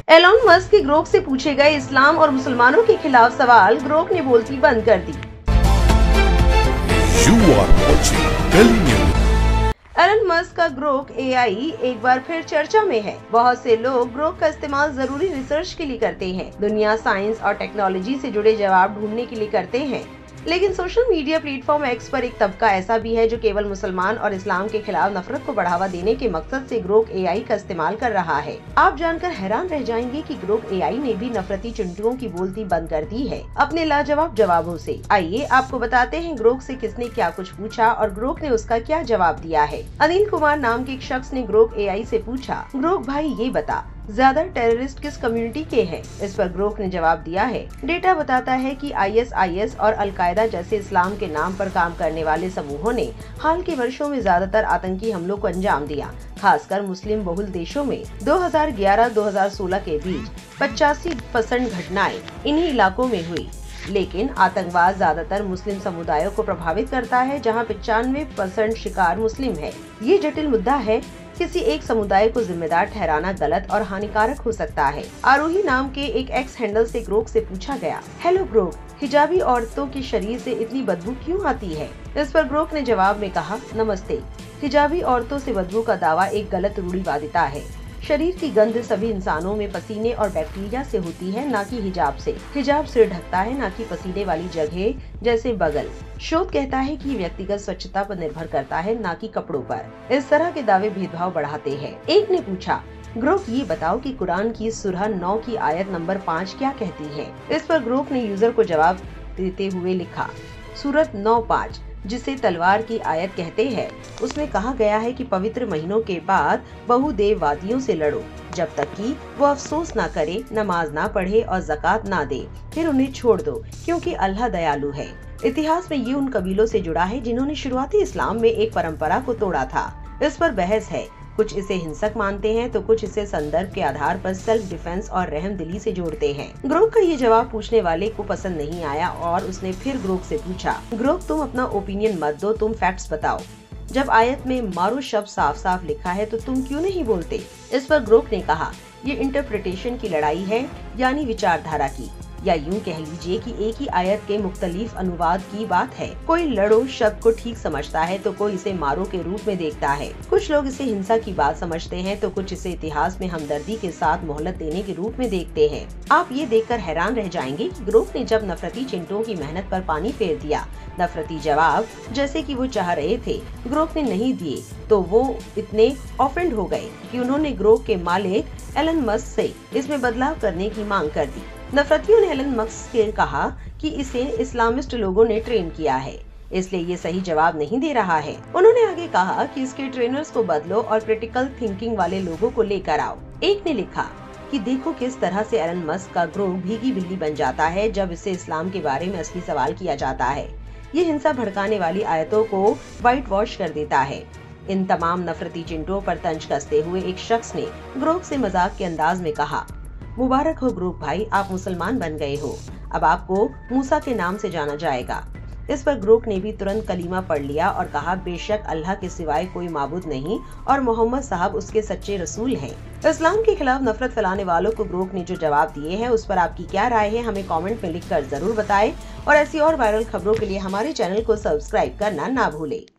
Elon Musk की Grok से पूछे गए इस्लाम और मुसलमानों के खिलाफ सवाल, ग्रोक ने बोलती बंद कर दी। एलन मस्क का ग्रोक एआई एक बार फिर चर्चा में है। बहुत से लोग ग्रोक का इस्तेमाल जरूरी रिसर्च के लिए करते हैं, दुनिया, साइंस और टेक्नोलॉजी से जुड़े जवाब ढूंढने के लिए करते हैं। लेकिन सोशल मीडिया प्लेटफॉर्म एक्स पर एक तबका ऐसा भी है जो केवल मुसलमान और इस्लाम के खिलाफ नफरत को बढ़ावा देने के मकसद से ग्रोक एआई का इस्तेमाल कर रहा है। आप जानकर हैरान रह जाएंगे कि ग्रोक एआई ने भी नफरती चिंटुओं की बोलती बंद कर दी है अपने लाजवाब जवाबों से। आइए आपको बताते हैं ग्रोक से किसने क्या कुछ पूछा और ग्रोक ने उसका क्या जवाब दिया है। अनिल कुमार नाम के एक शख्स ने ग्रोक एआई से पूछा, ग्रोक भाई ये बता, ज्यादा टेररिस्ट किस कम्युनिटी के हैं? इस पर ग्रोक ने जवाब दिया है, डेटा बताता है कि आईएसआईएस और अलकायदा जैसे इस्लाम के नाम पर काम करने वाले समूहों ने हाल के वर्षों में ज्यादातर आतंकी हमलों को अंजाम दिया। खासकर मुस्लिम बहुल देशों में 2011-2016 के बीच 85% घटनाएं इन्हीं इलाकों में हुई। लेकिन आतंकवाद ज्यादातर मुस्लिम समुदायों को प्रभावित करता है, जहां 95% शिकार मुस्लिम है। ये जटिल मुद्दा है। किसी एक समुदाय को जिम्मेदार ठहराना गलत और हानिकारक हो सकता है। आरोही नाम के एक एक्स हैंडल से ग्रोक से पूछा गया, हेलो ग्रोक, हिजाबी औरतों के शरीर से इतनी बदबू क्यों आती है? इस पर ग्रोक ने जवाब में कहा, नमस्ते, हिजाबी औरतों से बदबू का दावा एक गलत रूढ़िवादिता है। शरीर की गंध सभी इंसानों में पसीने और बैक्टीरिया से होती है, ना कि हिजाब से। हिजाब सिर ढकता है, ना कि पसीने वाली जगह जैसे बगल। शोध कहता है कि व्यक्तिगत स्वच्छता पर निर्भर करता है, ना कि कपड़ों पर। इस तरह के दावे भेदभाव बढ़ाते हैं। एक ने पूछा, ग्रोक ये बताओ कि कुरान की सूरह 9 की आयत नंबर 5 क्या कहती है? इस पर ग्रोक ने यूजर को जवाब देते हुए लिखा, सूरत 9:5 जिसे तलवार की आयत कहते हैं, उसमें कहा गया है कि पवित्र महीनों के बाद बहुदेववादियों से लड़ो जब तक कि वो अफसोस ना करे, नमाज ना पढ़े और ज़कात ना दे, फिर उन्हें छोड़ दो क्योंकि अल्लाह दयालु है। इतिहास में ये उन कबीलों से जुड़ा है जिन्होंने शुरुआती इस्लाम में एक परंपरा को तोड़ा था। इस पर बहस है, कुछ इसे हिंसक मानते हैं तो कुछ इसे संदर्भ के आधार पर सेल्फ डिफेंस और रहम दिली से जोड़ते हैं। ग्रोक का ये जवाब पूछने वाले को पसंद नहीं आया और उसने फिर ग्रोक से पूछा, ग्रोक तुम अपना ओपिनियन मत दो, तुम फैक्ट्स बताओ। जब आयत में मारो शब्द साफ साफ लिखा है तो तुम क्यों नहीं बोलते? इस पर ग्रोक ने कहा, ये इंटरप्रिटेशन की लड़ाई है, यानी विचारधारा की, या यूं कह लीजिए कि एक ही आयत के मुख्तलिफ अनुवाद की बात है। कोई लड़ो शब्द को ठीक समझता है तो कोई इसे मारो के रूप में देखता है। कुछ लोग इसे हिंसा की बात समझते हैं तो कुछ इसे इतिहास में हमदर्दी के साथ मोहलत देने के रूप में देखते हैं। आप ये देखकर हैरान रह जाएंगे कि ग्रोक ने जब नफरती चिंटुओं की मेहनत पर पानी फेर दिया। नफरती जवाब जैसे कि वो चाह रहे थे ग्रोक ने नहीं दिए, तो वो इतने ऑफेंड हो गए कि उन्होंने ग्रोक के मालिक एलन मस्क से इसमें बदलाव करने की मांग कर दी। नफरतियों ने एलन मस्क से कहा कि इसे इस्लामिस्ट लोगों ने ट्रेन किया है, इसलिए ये सही जवाब नहीं दे रहा है। उन्होंने आगे कहा कि इसके ट्रेनर्स को बदलो और क्रिटिकल थिंकिंग वाले लोगों को लेकर आओ। एक ने लिखा कि देखो किस तरह से एलन मस्क का ग्रोक भीगी बिल्ली बन जाता है जब इसे इस्लाम के बारे में असली सवाल किया जाता है। ये हिंसा भड़काने वाली आयतों को व्हाइट वॉश कर देता है। इन तमाम नफरती चिंटुओं पर तंज कसते हुए एक शख्स ने ग्रोक से मजाक के अंदाज में कहा, मुबारक हो ग्रोक भाई, आप मुसलमान बन गए हो, अब आपको मूसा के नाम से जाना जाएगा। इस पर ग्रोक ने भी तुरंत कलीमा पढ़ लिया और कहा, बेशक अल्लाह के सिवाय कोई माबूद नहीं और मोहम्मद साहब उसके सच्चे रसूल हैं। इस्लाम के खिलाफ नफरत फैलाने वालों को ग्रोक ने जो जवाब दिए हैं उस पर आपकी क्या राय है, हमें कमेंट में लिखकर जरूर बताएं और ऐसी और वायरल खबरों के लिए हमारे चैनल को सब्सक्राइब करना ना भूलें।